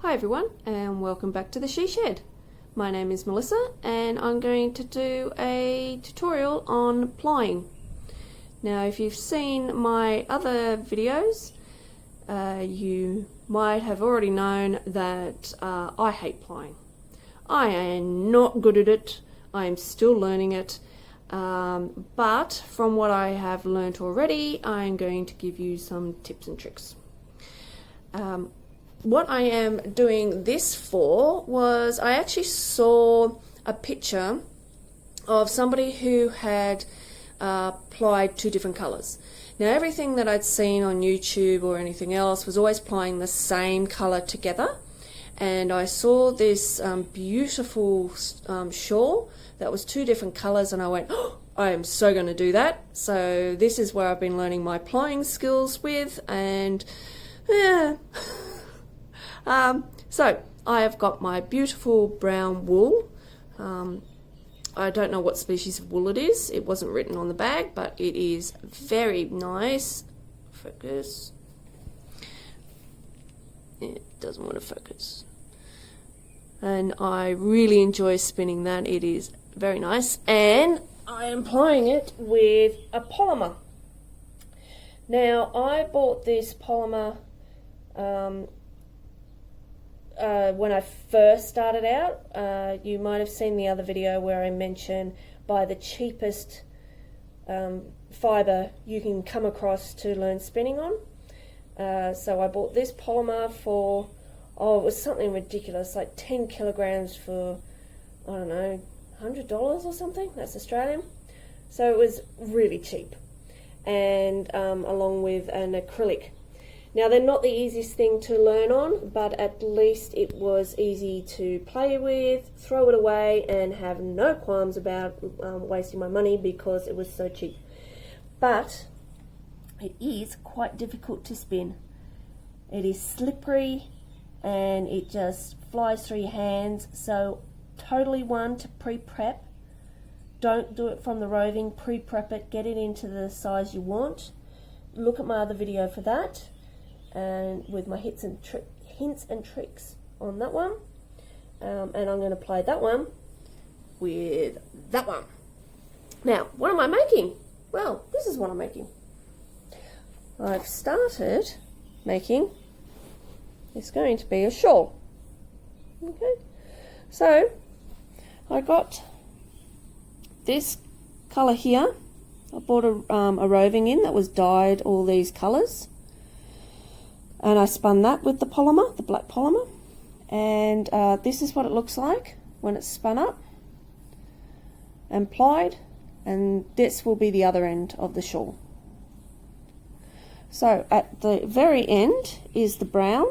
Hi everyone and welcome back to the She Shed. My name is Melissa and I'm going to do a tutorial on plying. Now if you've seen my other videos you might have already known that I hate plying. I am not good at it, I am still learning it, but from what I have learnt already I'm going to give you some tips and tricks. What I am doing this for was I actually saw a picture of somebody who had plied two different colours. Now everything that I'd seen on YouTube or anything else was always plying the same colour together, and I saw this beautiful shawl that was two different colours and I went, oh, I am so going to do that. So this is where I've been learning my plying skills with, and yeah. So I have got my beautiful brown wool. I don't know what species of wool it is. It wasn't written on the bag, but it is very nice. Focus. It doesn't want to focus. And I really enjoy spinning that. It is very nice. And I am plying it with a polymer. Now I bought this polymer when I first started out. You might have seen the other video where I mentioned buy the cheapest fibre you can come across to learn spinning on. So I bought this polymer for, it was something ridiculous, like 10 kilograms for, I don't know, $100 or something. That's Australian. So it was really cheap, and along with an acrylic. Now they're not the easiest thing to learn on, but at least it was easy to play with, throw it away, and have no qualms about wasting my money because it was so cheap. But it is quite difficult to spin. It is slippery and it just flies through your hands, so totally one to pre-prep. Don't do it from the roving, pre-prep it, get it into the size you want. Look at my other video for that, and with my hints and tricks on that one. And I'm going to play that one with that one. Now, what am I making? Well, this is what I'm making. I've started making, it's going to be a shawl. Okay, so I got this colour here. I bought a roving in that was dyed all these colours, and I spun that with the polymer, the black polymer, and this is what it looks like when it's spun up and plied, and this will be the other end of the shawl. So at the very end is the brown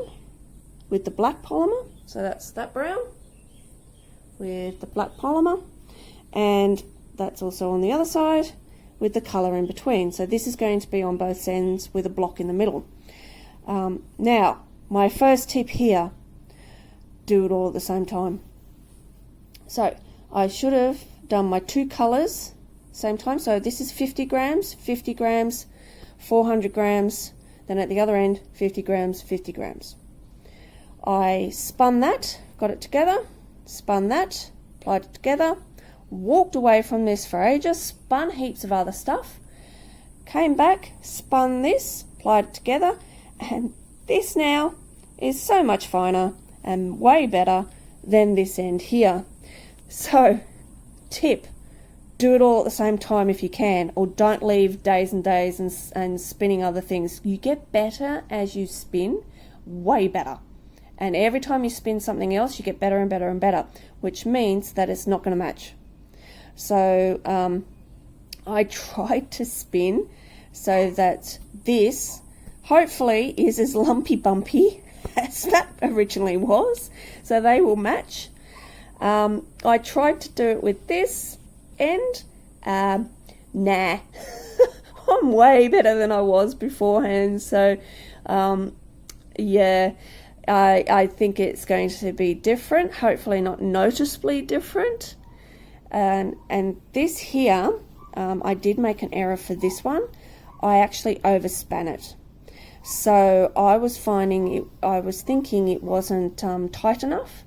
with the black polymer, so that's that brown with the black polymer, and that's also on the other side with the colour in between. So this is going to be on both ends with a block in the middle. Now, my first tip here, do it all at the same time. So I should have done my two colours same time. So this is 50 grams, 400 grams, then at the other end 50 grams, 50 grams. I spun that, got it together, spun that, applied it together, walked away from this for ages, spun heaps of other stuff, came back, spun this, applied it together, and this now is so much finer and way better than this end here. So, tip, do it all at the same time if you can, or don't leave days and days and spinning other things. You get better as you spin, way better. And every time you spin something else, you get better and better and better, which means that it's not going to match. So I tried to spin so that this hopefully is as lumpy bumpy as that originally was, so they will match. I tried to do it with this end. Nah. I'm way better than I was beforehand, so yeah, I think it's going to be different, hopefully not noticeably different. And this here, I did make an error for this one. I actually overspan it. So I was thinking it wasn't tight enough,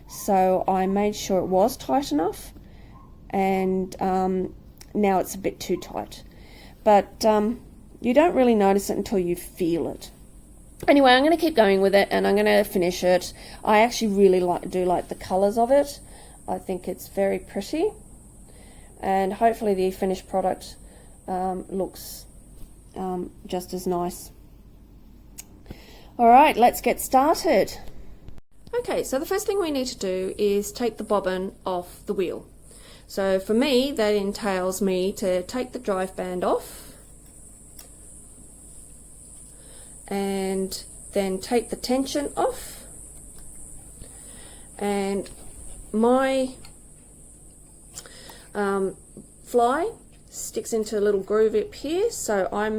so I made sure it was tight enough, and now it's a bit too tight, but you don't really notice it until you feel it. Anyway, I'm going to keep going with it, and I'm going to finish it. I actually really do like the colours of it. I think it's very pretty, and hopefully the finished product looks just as nice. Alright, let's get started. Okay, so the first thing we need to do is take the bobbin off the wheel. So for me, that entails me to take the drive band off, and then take the tension off, and my fly sticks into a little groove up here, so I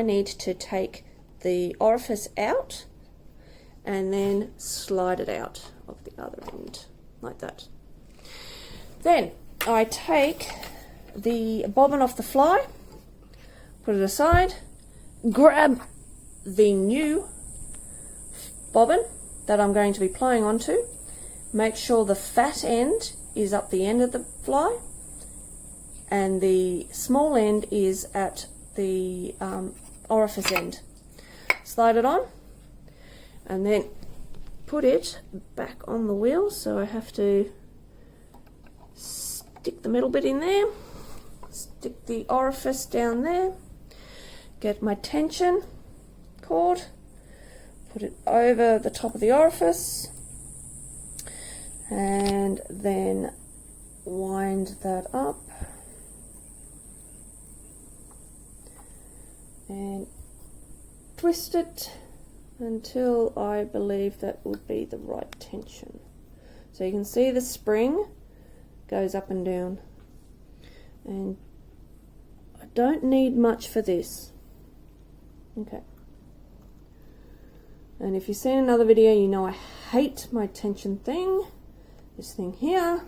need to take the orifice out and then slide it out of the other end like that. Then I take the bobbin off the fly, put it aside, grab the new bobbin that I'm going to be plying onto, make sure the fat end is up the end of the fly and the small end is at the orifice end. Slide it on and then put it back on the wheel, so I have to stick the middle bit in there, stick the orifice down there, get my tension cord, put it over the top of the orifice, and then wind that up and twist it until I believe that would be the right tension. So you can see the spring goes up and down, and I don't need much for this. Okay. And if you've seen another video, you know I hate my tension thing, this thing here.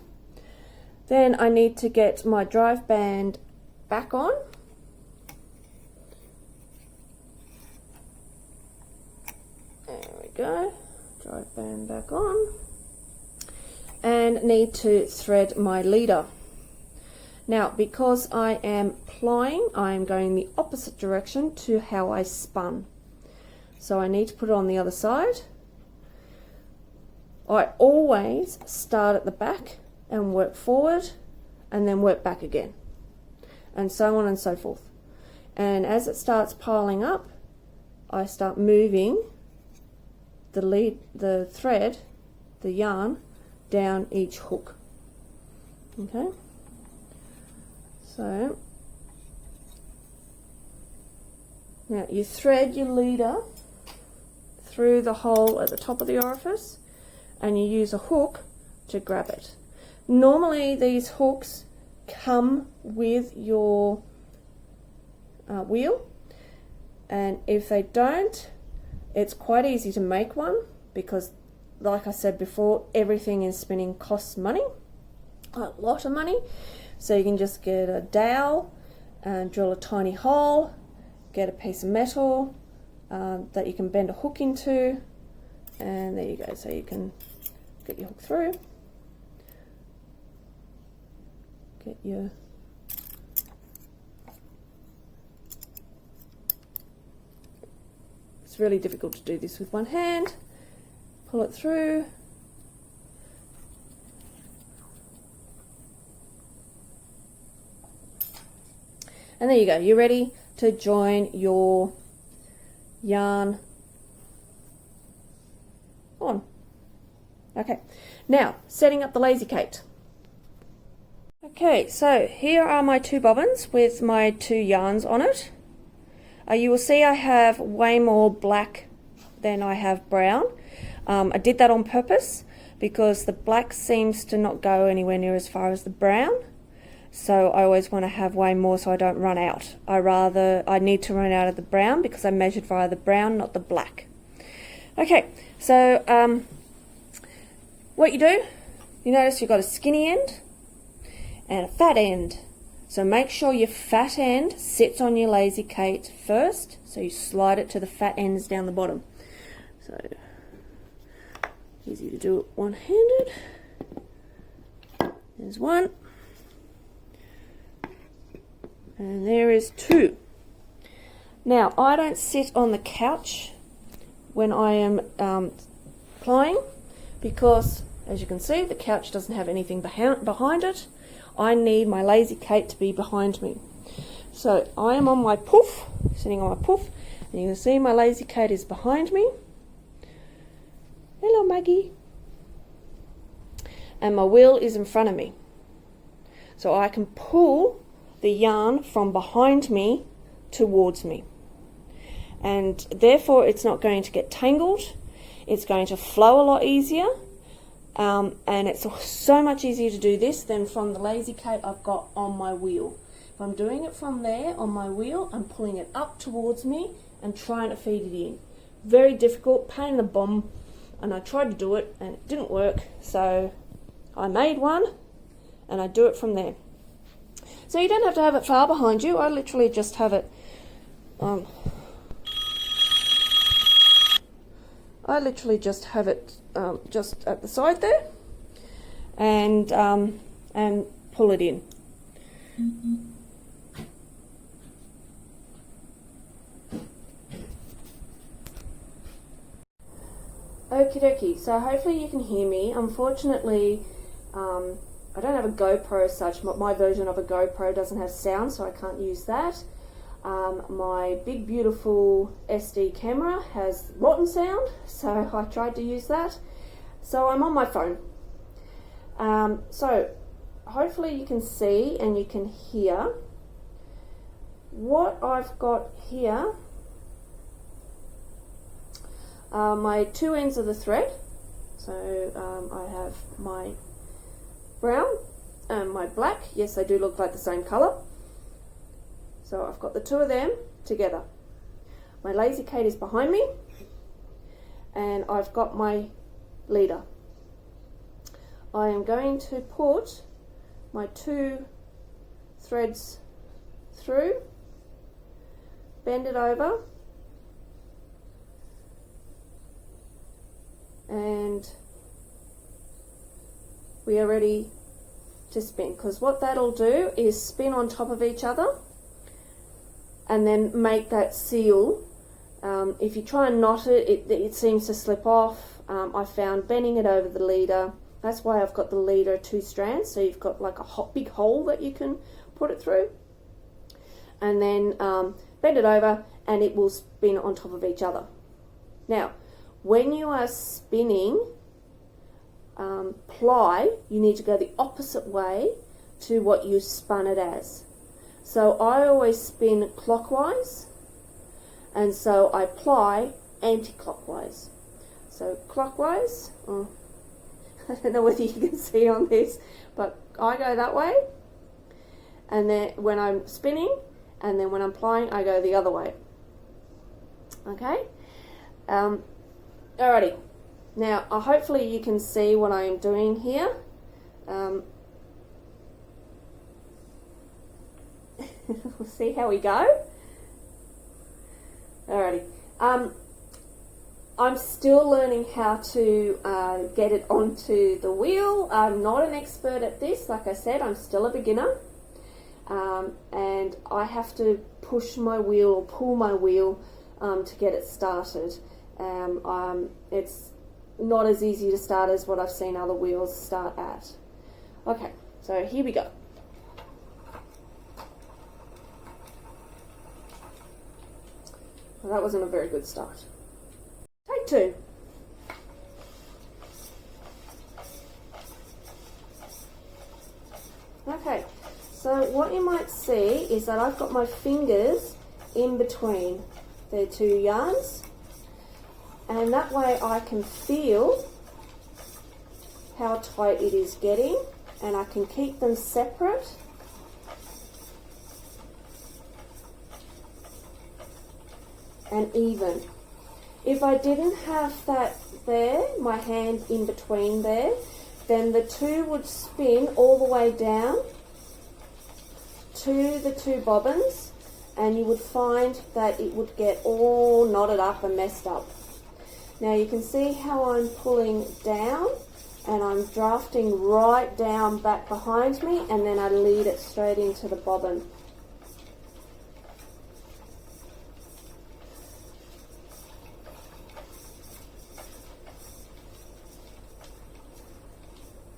Then I need to get my drive band back on. There we go, drive band back on. And need to thread my leader. Now, because I am plying, I am going the opposite direction to how I spun. So I need to put it on the other side. I always start at the back and work forward and then work back again, and so on and so forth. And as it starts piling up, I start moving the thread, the yarn, down each hook. Okay, so now you thread your leader through the hole at the top of the orifice, and you use a hook to grab it. Normally these hooks come with your wheel, and if they don't, it's quite easy to make one, because like I said before, everything in spinning costs money, a lot of money. So you can just get a dowel and drill a tiny hole, get a piece of metal that you can bend a hook into, and there you go. So you can get your hook through, get your it's really difficult to do this with one hand. Pull it through, and there you go. You're ready to join your yarn on. Okay, now setting up the lazy Kate. Okay, so here are my two bobbins with my two yarns on it. You will see I have way more black than I have brown. I did that on purpose because the black seems to not go anywhere near as far as the brown. So I always want to have way more so I don't run out. I need to run out of the brown because I measured via the brown, not the black. Okay, so what you do, you notice you've got a skinny end and a fat end. So make sure your fat end sits on your lazy Kate first, so you slide it to the fat ends down the bottom. So easy to do it one-handed. There's one. And there is two. Now, I don't sit on the couch when I am plying because, as you can see, the couch doesn't have anything behind it. I need my lazy Kate to be behind me. So I am on my poof, sitting on my poof, and you can see my lazy Kate is behind me. Hello, Maggie. And my wheel is in front of me. So I can pull the yarn from behind me towards me. And therefore it's not going to get tangled. It's going to flow a lot easier. And it's so much easier to do this than from the lazy Kate I've got on my wheel. If I'm doing it from there on my wheel, I'm pulling it up towards me and trying to feed it in. Very difficult, pain in the bum, and I tried to do it and it didn't work, so I made one and I do it from there. So you don't have to have it far behind you. I literally just have it just at the side there, and pull it in. Okie dokie, so hopefully you can hear me. Unfortunately, I don't have a GoPro as such. My version of a GoPro doesn't have sound, so I can't use that. My big beautiful SD camera has rotten sound, so I tried to use that. So I'm on my phone. So hopefully you can see and you can hear. What I've got here are my two ends of the thread. So I have my brown and my black. Yes, they do look like the same colour. So I've got the two of them together. My lazy Kate is behind me and I've got my leader. I am going to put my two threads through, bend it over, and we are ready to spin, because what that'll do is spin on top of each other and then make that seal. If you try and knot it, it seems to slip off. I found bending it over the leader, that's why I've got the leader two strands, so you've got like a big hole that you can put it through, and then bend it over and it will spin on top of each other. Now when you are spinning ply, you need to go the opposite way to what you spun it as. So I always spin clockwise, and so I ply anti-clockwise. So clockwise, I don't know whether you can see on this, but I go that way, and then when I'm spinning, and then when I'm plying, I go the other way. Okay? Alrighty. Now, hopefully you can see what I am doing here. We'll see how we go. Alrighty. I'm still learning how to get it onto the wheel. I'm not an expert at this. Like I said, I'm still a beginner. And I have to push my wheel or pull my wheel to get it started. It's not as easy to start as what I've seen other wheels start at. Okay, so here we go. Well, that wasn't a very good start. Take two. Okay, so what you might see is that I've got my fingers in between the two yarns, and that way I can feel how tight it is getting, and I can keep them separate. And even. If I didn't have that there, my hand in between there, then the two would spin all the way down to the two bobbins, and you would find that it would get all knotted up and messed up. Now you can see how I'm pulling down and I'm drafting right down back behind me, and then I lead it straight into the bobbin.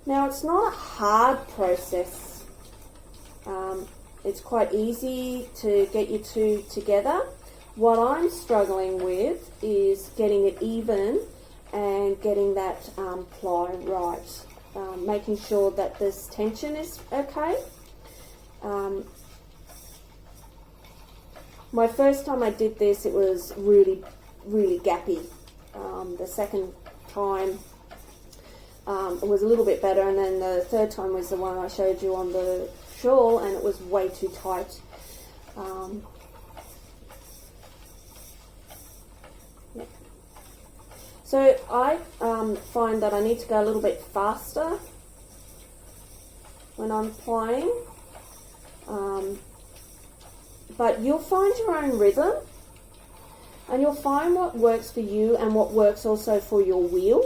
Now it's not a hard process. It's quite easy to get you two together. What I'm struggling with is getting it even and getting that ply right, making sure that this tension is okay. My first time I did this, it was really, really gappy. The second time it was a little bit better, and then the third time was the one I showed you on the shawl, and it was way too tight. Yeah. So I find that I need to go a little bit faster when I'm plying, but you'll find your own rhythm, and you'll find what works for you and what works also for your wheel.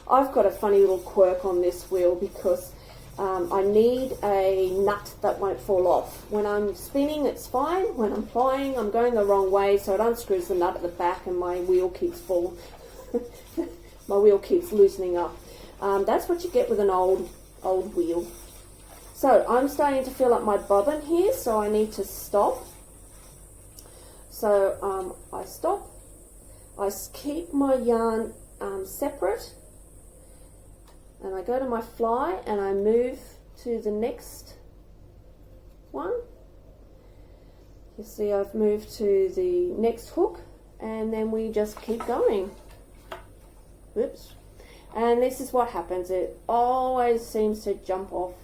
I've got a funny little quirk on this wheel because I need a nut that won't fall off. When I'm spinning, it's fine. When I'm plying, I'm going the wrong way, so it unscrews the nut at the back and my wheel keeps my wheel keeps loosening up. That's what you get with an old wheel. So I'm starting to fill up my bobbin here, so I need to stop. So I stop. I keep my yarn separate. And I go to my fly and I move to the next one. You see I've moved to the next hook, and then we just keep going. Oops. And this is what happens. It always seems to jump off.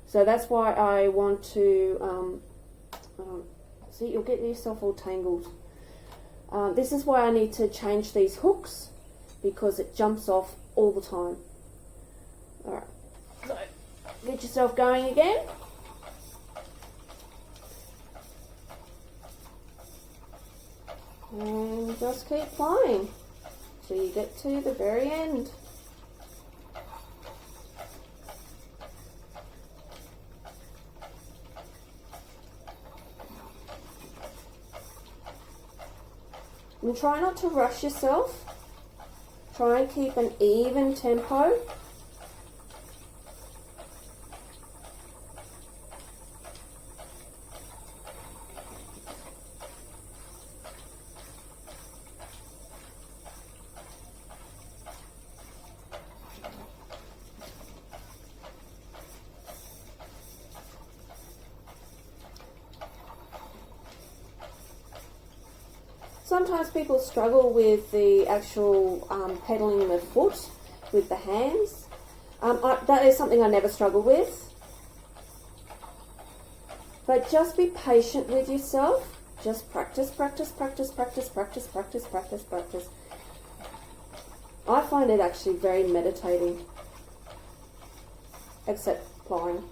So that's why I want to, see, you'll get yourself all tangled. This is why I need to change these hooks, because it jumps off all the time. Alright, so get yourself going again. And just keep plying till you get to the very end. And try not to rush yourself. Try and keep an even tempo. Sometimes people struggle with the actual pedaling the foot with the hands. That is something I never struggle with. But just be patient with yourself. Just practice, practice, practice, practice, practice, practice, practice, practice. I find it actually very meditating. Except plying.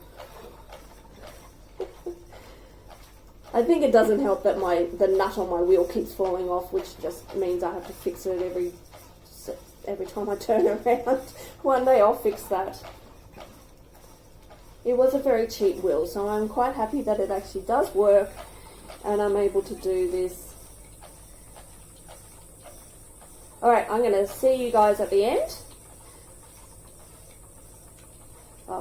I think it doesn't help that the nut on my wheel keeps falling off, which just means I have to fix it every time I turn around. One day I'll fix that. It was a very cheap wheel, so I'm quite happy that it actually does work and I'm able to do this. Alright, I'm going to see you guys at the end.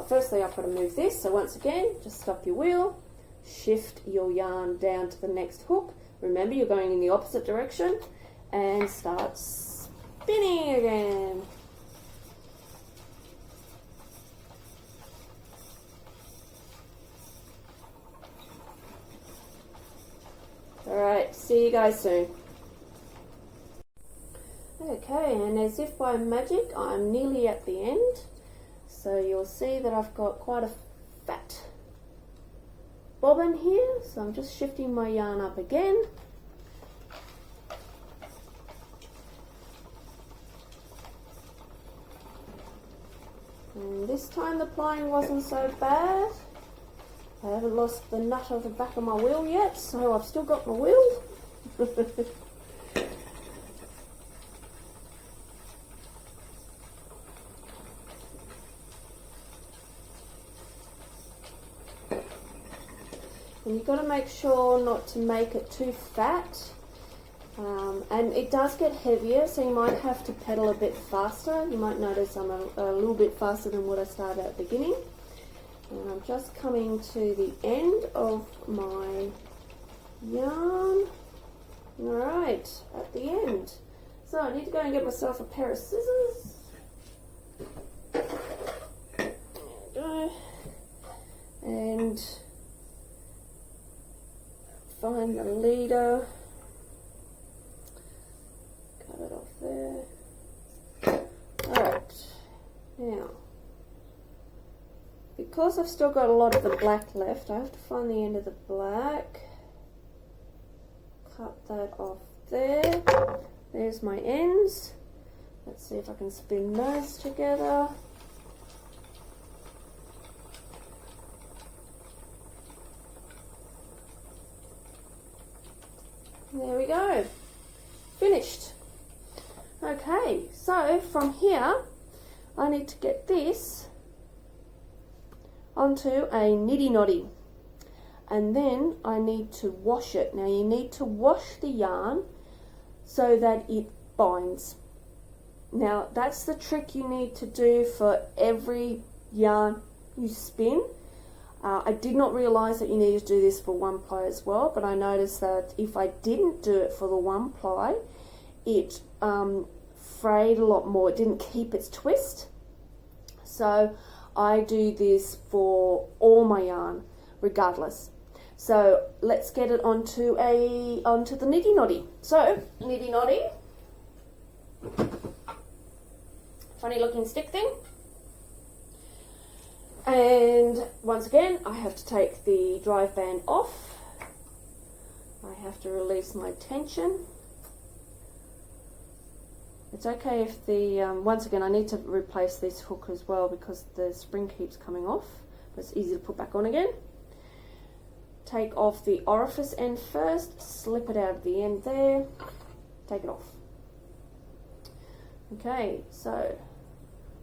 Firstly, I've got to move this, so once again, just stop your wheel. Shift your yarn down to the next hook. Remember, you're going in the opposite direction, and start spinning again. Alright, see you guys soon. Okay, and as if by magic, I'm nearly at the end. So you'll see that I've got quite a fat bobbin here, so I'm just shifting my yarn up again. And this time the plying wasn't so bad. I haven't lost the nut of the back of my wheel yet, so I've still got my wheel. And you've got to make sure not to make it too fat. And it does get heavier, so you might have to pedal a bit faster. You might notice I'm a little bit faster than what I started at the beginning. And I'm just coming to the end of my yarn. Alright, at the end. So I need to go and get myself a pair of scissors. There we go. And find the leader. Cut it off there. Alright, now, because I've still got a lot of the black left, I have to find the end of the black. Cut that off there. There's my ends. Let's see if I can spin those together. There we go. Finished. Okay, so from here I need to get this onto a niddy noddy, and then I need to wash it. Now you need to wash the yarn so that it binds. Now that's the trick you need to do for every yarn you spin. I did not realise that you needed to do this for one ply as well, but I noticed that if I didn't do it for the one ply, it frayed a lot more. It didn't keep its twist. So I do this for all my yarn, regardless. So let's get it onto the niddy noddy. So niddy noddy, funny looking stick thing. And once again, I have to take the drive band off. I have to release my tension. It's okay if the, once again, I need to replace this hook as well because the spring keeps coming off, but it's easy to put back on again. Take off the orifice end first, slip it out of the end there, take it off. Okay, so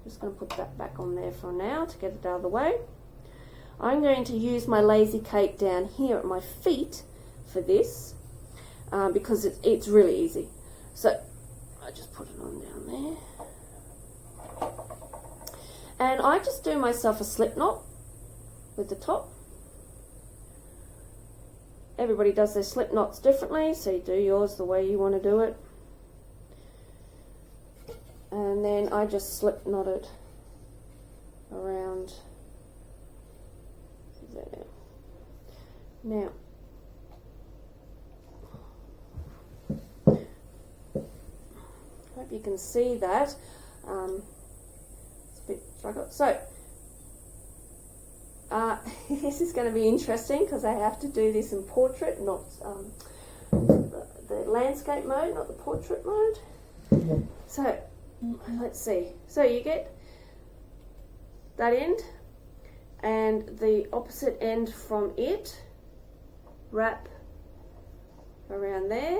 just going to put that back on there for now to get it out of the way. I'm going to use my lazy cake down here at my feet for this because it's really easy. So I just put it on down there. And I just do myself a slip knot with the top. Everybody does their slip knots differently, so you do yours the way you want to do it. And then I just slip knot it around there. Now, hope you can see that. It's a bit struggle. So, this is going to be interesting because I have to do this in portrait, not the landscape mode, not the portrait mode. Mm-hmm. So, let's see. So you get that end and the opposite end from it, wrap around there,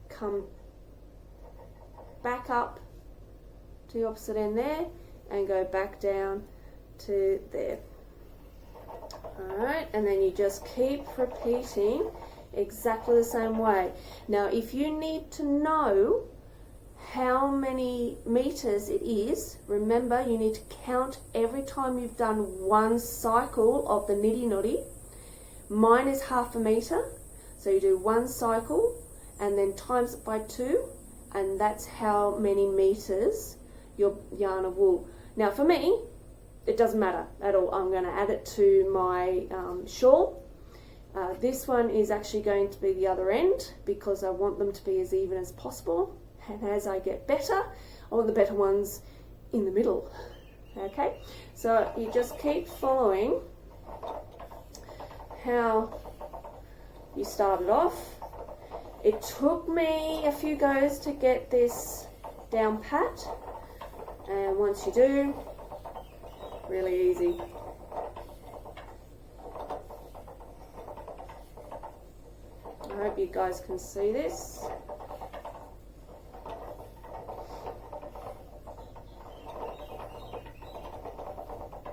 come back up to the opposite end there and go back down to there. Alright, and then you just keep repeating exactly the same way. Now if you need to know how many meters it is, remember you need to count every time you've done one cycle of the niddy noddy. Mine is 1/2 meter, so you do one cycle and then times it by 2, and that's how many meters your yarn of wool. Now for me, it doesn't matter at all. I'm going to add it to my shawl. This one is actually going to be the other end because I want them to be as even as possible. And as I get better, I want the better ones in the middle. Okay, so you just keep following how you started off. It took me a few goes to get this down pat, and once you do, really easy. I hope you guys can see this.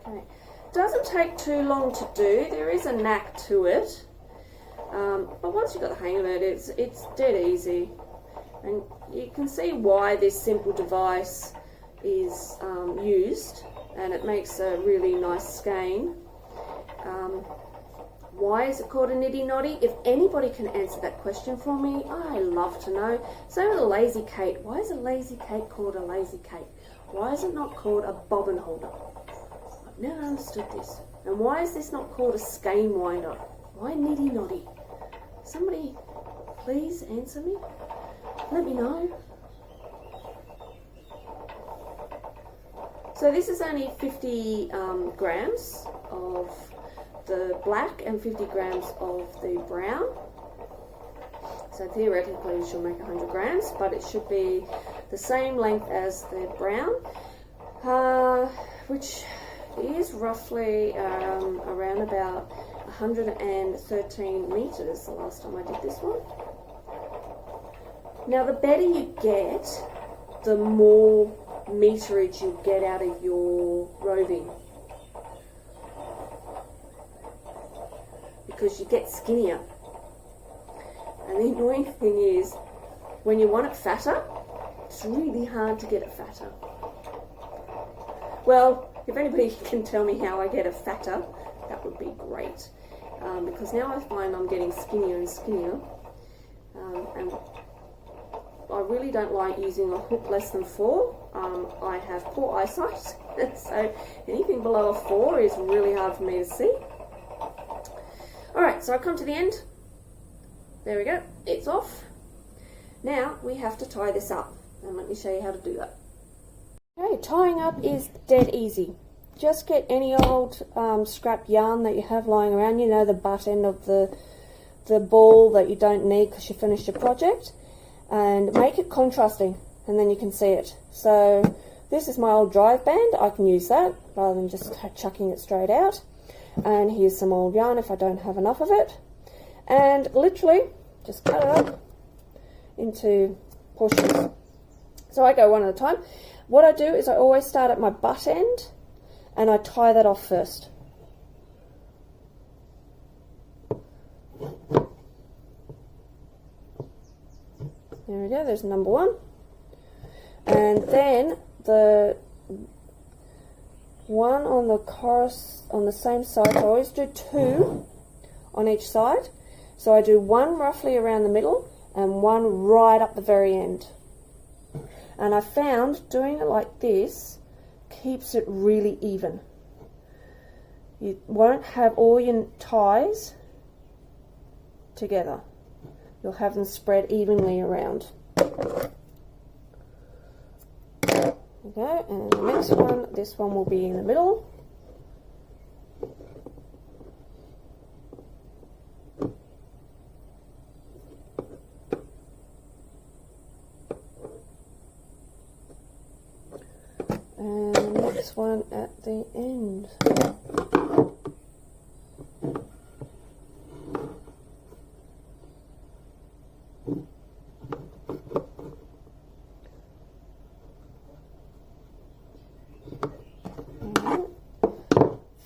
Okay, doesn't take too long to do. There is a knack to it, but once you've got the hang of it, it's dead easy. And you can see why this simple device is used, and it makes a really nice skein. Why is it called a niddy noddy? If anybody can answer that question for me, I love to know. Same with a lazy Kate. Why is a lazy Kate called a lazy Kate? Why is it not called a bobbin holder? I've never understood this. And why is this not called a skein winder? Why niddy noddy? Somebody please answer me. Let me know. So this is only 50 grams of the black and 50 grams of the brown. So theoretically we should make 100 grams, but it should be the same length as the brown, which is roughly around about 113 meters the last time I did this one. Now the better you get, the more meterage you get out of your roving, because you get skinnier. And the annoying thing is, when you want it fatter, it's really hard to get it fatter. Well, if anybody can tell me how I get it fatter, that would be great, because now I find I'm getting skinnier and skinnier, and I really don't like using a hook less than 4. I have poor eyesight, so anything below a 4 is really hard for me to see. Alright, so I come to the end. There we go, it's off. Now we have to tie this up, and let me show you how to do that. Okay, tying up is dead easy. Just get any old scrap yarn that you have lying around, you know, the butt end of the ball that you don't need because you finished your project, and make it contrasting, and then you can see it. So this is my old drive band. I can use that rather than just chucking it straight out. And here's some old yarn if I don't have enough of it, and literally just cut it up into portions. So I go one at a time. What I do is I always start at my butt end and I tie that off first. There we go, there's number 1. And then the one on the same side, I always do 2 on each side. So I do 1 roughly around the middle and 1 right up the very end. And I found doing it like this keeps it really even. You won't have all your ties together. You'll have them spread evenly around. Okay, and the next one, this one will be in the middle. And the next one at the end.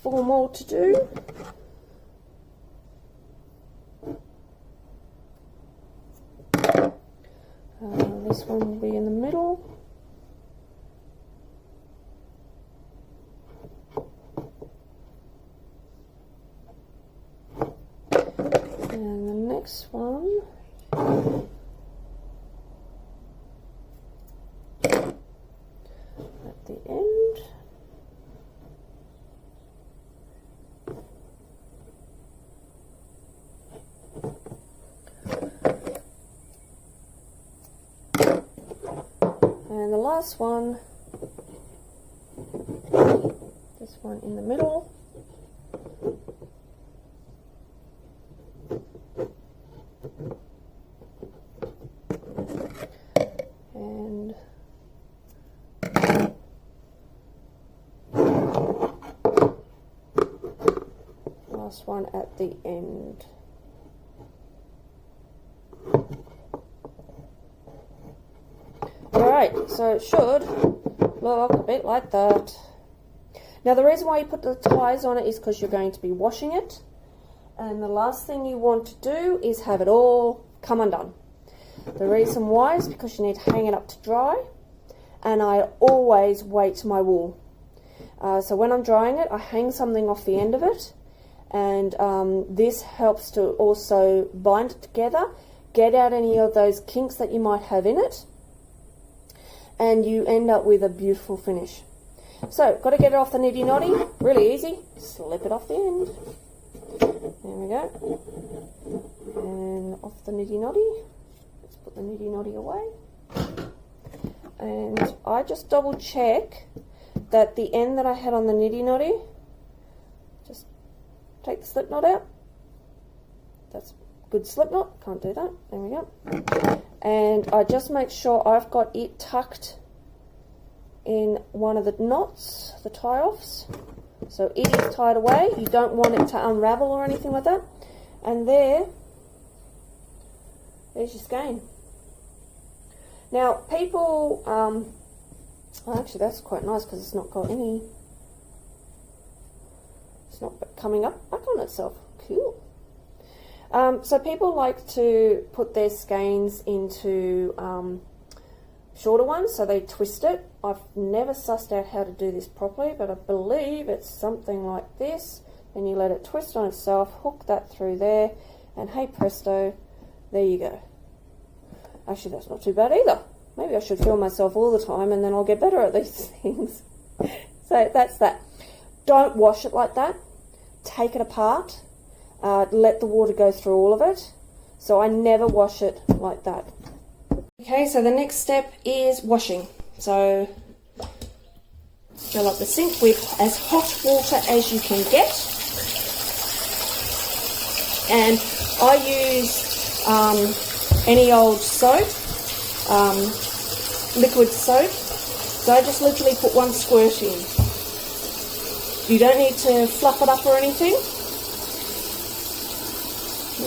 Four more to do. This one will be in the middle. And the next one at the end. And the last one, this one in the middle. And last one at the end. Alright, so it should look a bit like that. Now the reason why you put the ties on it is because you're going to be washing it, and the last thing you want to do is have it all come undone. The reason why is because you need to hang it up to dry, and I always weight my wool. So when I'm drying it, I hang something off the end of it, and this helps to also bind it together, get out any of those kinks that you might have in it, and you end up with a beautiful finish. So, got to get it off the nitty knotty, really easy, slip it off the end, there we go, and off the nitty knotty, let's put the nitty knotty away, and I just double check that the end that I had on the nitty knotty, just take the slip knot out, that's a good slip knot, can't do that, there we go, and I just make sure I've got it tucked in one of the knots, the tie-offs, so it is tied away. You don't want it to unravel or anything like that, and there's your skein. Now people, actually that's quite nice because it's not got any, it's not coming up back on itself, cool. So people like to put their skeins into shorter ones, so they twist it. I've never sussed out how to do this properly, but I believe it's something like this. Then you let it twist on itself, hook that through there, and hey presto, there you go. Actually, that's not too bad either. Maybe I should film myself all the time and then I'll get better at these things. So that's that. Don't wash it like that. Take it apart. Let the water go through all of it. So I never wash it like that. Okay, so the next step is washing. So fill up the sink with as hot water as you can get. And I use any old soap, liquid soap. So I just literally put one squirt in. You don't need to fluff it up or anything.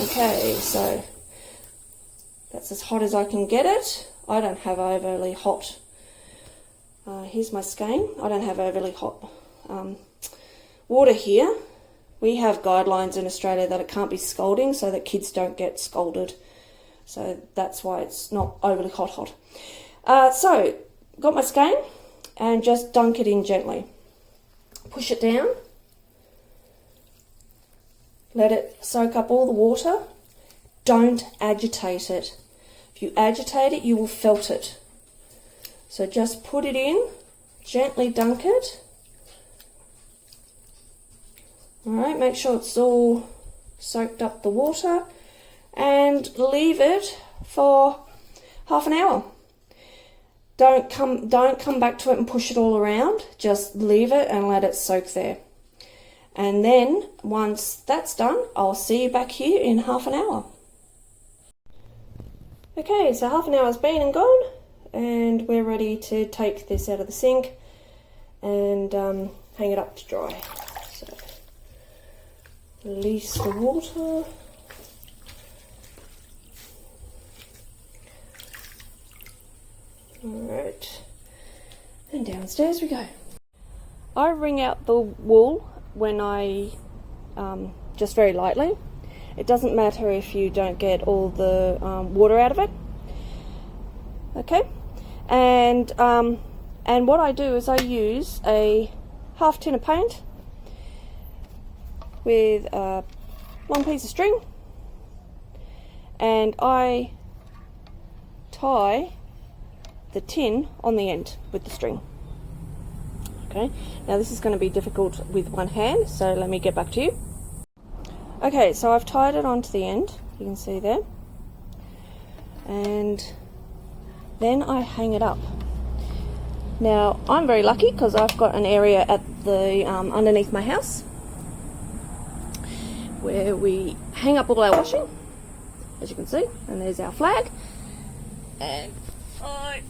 Okay, so that's as hot as I can get it. I don't have overly hot, here's my skein. I don't have overly hot water here. We have guidelines in Australia that it can't be scalding so that kids don't get scalded. So that's why it's not overly hot. So, got my skein and just dunk it in gently. Push it down. Let it soak up all the water. Don't agitate it. If you agitate it, you will felt it. So just put it in, gently dunk it. Alright, make sure it's all soaked up the water and leave it for half an hour. Don't come back to it and push it all around. Just leave it and let it soak there. And then once that's done, I'll see you back here in half an hour. Okay, so half an hour's been and gone, and we're ready to take this out of the sink and hang it up to dry. So release the water. Alright, and downstairs we go. I wring out the wool when I, just very lightly. It doesn't matter if you don't get all the water out of it. Okay, and what I do is I use a half tin of paint with a long piece of string, and I tie the tin on the end with the string. Okay, now this is going to be difficult with one hand, so let me get back to you. Okay, so I've tied it onto the end, you can see there, and then I hang it up. Now I'm very lucky because I've got an area at the underneath my house where we hang up all our washing, as you can see, and there's our flag, and I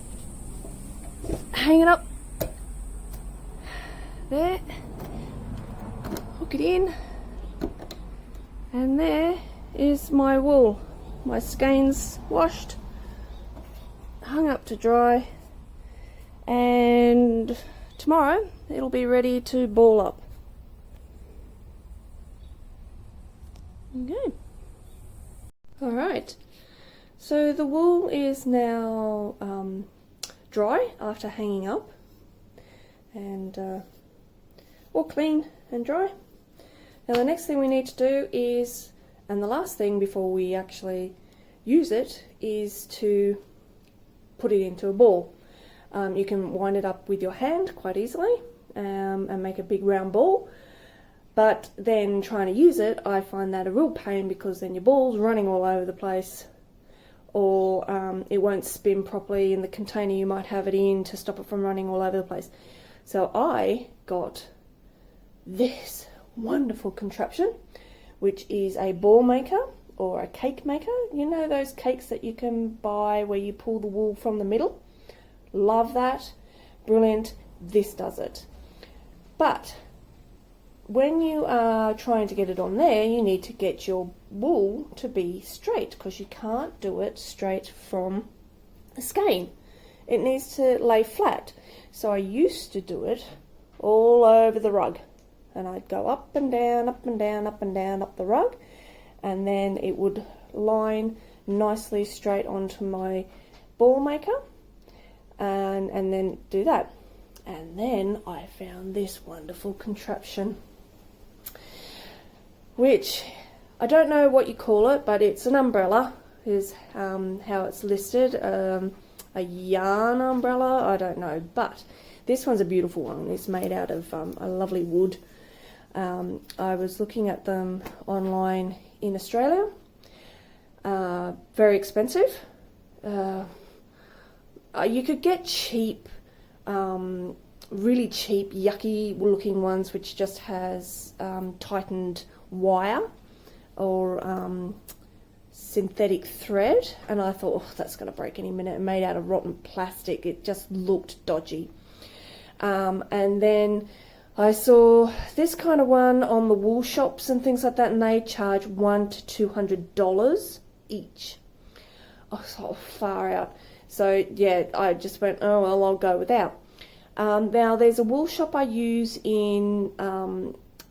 hang it up there, hook it in, and there is my wool. My skein's washed, hung up to dry, and tomorrow it'll be ready to ball up. Okay. Alright, so the wool is now dry after hanging up, and all clean and dry. Now the next thing we need to do is, and the last thing before we actually use it, is to put it into a ball. You can wind it up with your hand quite easily and make a big round ball, but then trying to use it, I find that a real pain, because then your ball's running all over the place, or it won't spin properly in the container you might have it in to stop it from running all over the place. So I got this wonderful contraption, which is a ball maker or a cake maker. You know those cakes that you can buy where you pull the wool from the middle? Love that. Brilliant. This does it. But when you are trying to get it on there, you need to get your wool to be straight, because you can't do it straight from a skein. It needs to lay flat. So I used to do it all over the rug, and I'd go up and down, up and down, up and down, up the rug, and then it would line nicely straight onto my ball maker, and then do that. And then I found this wonderful contraption, which I don't know what you call it, but it's an umbrella, is how it's listed. A yarn umbrella, I don't know, but this one's a beautiful one. It's made out of a lovely wood. I was looking at them online in Australia. Very expensive. You could get cheap, really cheap, yucky looking ones which just has tightened wire or synthetic thread, and I thought, oh, that's going to break any minute, made out of rotten plastic. It just looked dodgy. And then I saw this kind of one on the wool shops and things like that, and they charge $100 to $200 each. I was like, far out. So yeah, I just went, oh well, I'll go without. Now there's a wool shop I use in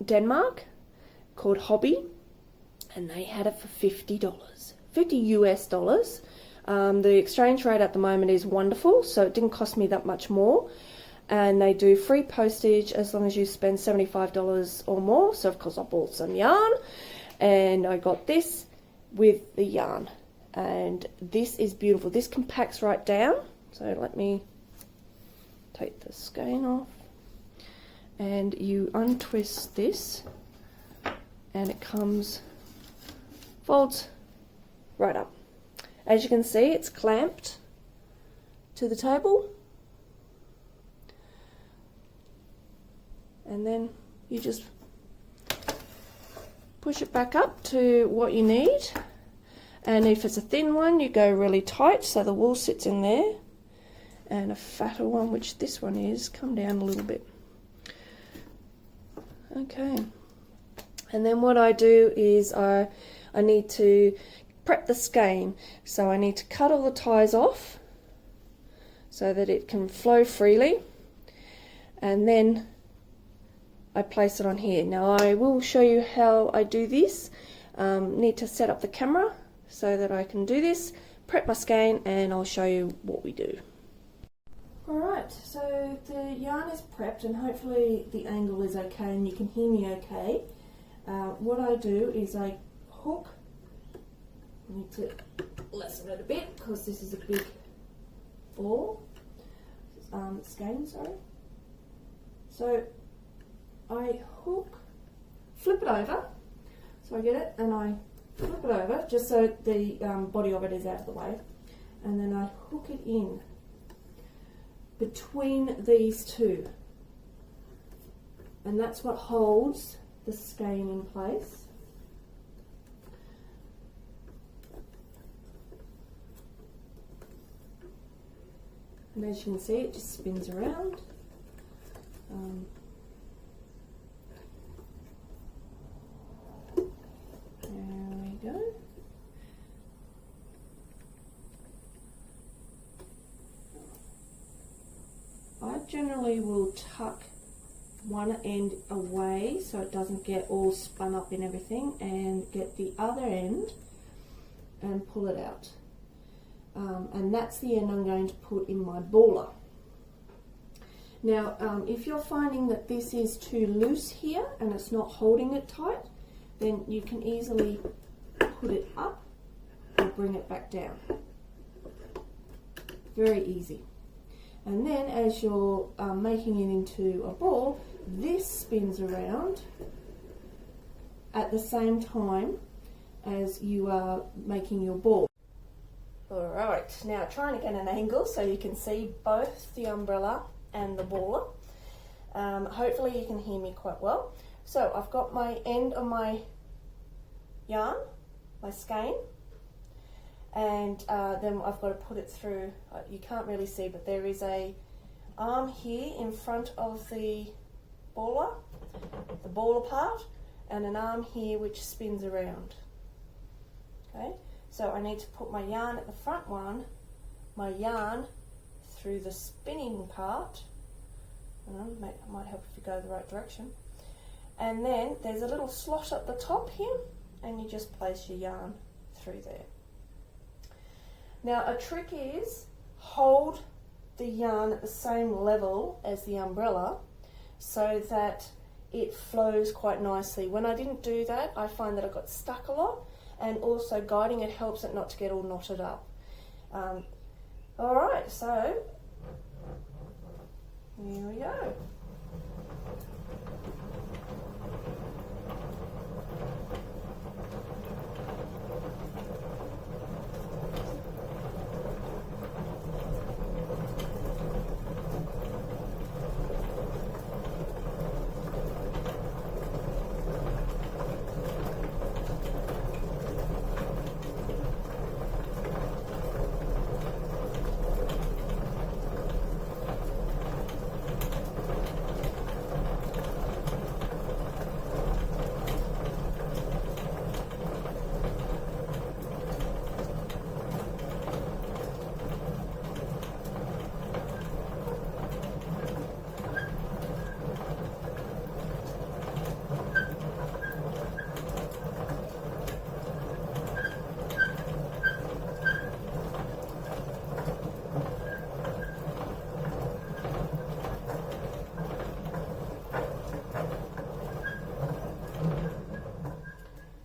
Denmark called Hobby, and they had it for $50, $50 US. The exchange rate at the moment is wonderful, so it didn't cost me that much more. And they do free postage as long as you spend $75 or more. So of course I bought some yarn, and I got this with the yarn, and this is beautiful. This compacts right down. So let me take the skein off, and you untwist this, and it folds right up. As you can see, it's clamped to the table, and then you just push it back up to what you need. And if it's a thin one, you go really tight so the wool sits in there, and a fatter one, which this one is, come down a little bit. Okay, and then what I do is I need to prep the skein. So I need to cut all the ties off so that it can flow freely, and then I place it on here. Now I will show you how I do this. Need to set up the camera so that I can do this, prep my skein, and I'll show you what we do. Alright, so the yarn is prepped, and hopefully the angle is okay and you can hear me okay. What I do is I hook, I need to lessen it a bit because this is a big ball, skein, sorry. So I hook, flip it over, so I get it, and I flip it over just so the body of it is out of the way, and then I hook it in between these two, and that's what holds the skein in place. And as you can see, it just spins around. There we go. generally will tuck one end away so it doesn't get all spun up in everything, and get the other end and pull it out. And that's the end I'm going to put in my baller. Now, if you're finding that this is too loose here and it's not holding it tight, then you can easily put it up or bring it back down. Very easy. And then as you're making it into a ball, this spins around at the same time as you are making your ball. Alright, now trying to get an angle so you can see both the umbrella and the baller. Hopefully you can hear me quite well. So I've got my end of my yarn, my skein, and then I've got to put it through. You can't really see, but there is a arm here in front of the baller part, and an arm here which spins around. Okay, so I need to put my yarn at the front one, my yarn through the spinning part. It might help if you go the right direction. And then there's a little slot at the top here, and you just place your yarn through there. Now a trick is hold the yarn at the same level as the umbrella so that it flows quite nicely. When I didn't do that, I find that I got stuck a lot, and also guiding it helps it not to get all knotted up. Alright, so here we go.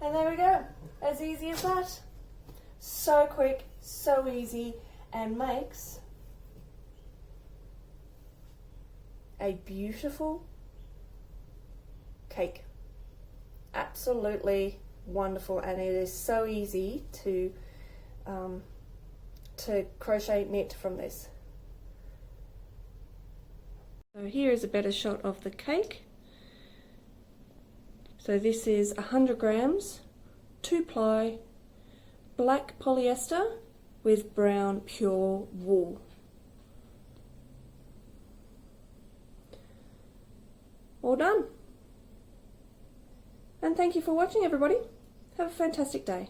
And there we go, as easy as that. So quick, so easy, and makes a beautiful cake. Absolutely wonderful, and it is so easy to crochet knit from this. So here is a better shot of the cake. So this is 100 grams, 2-ply, black polyester with brown pure wool. All done. And thank you for watching, everybody. Have a fantastic day.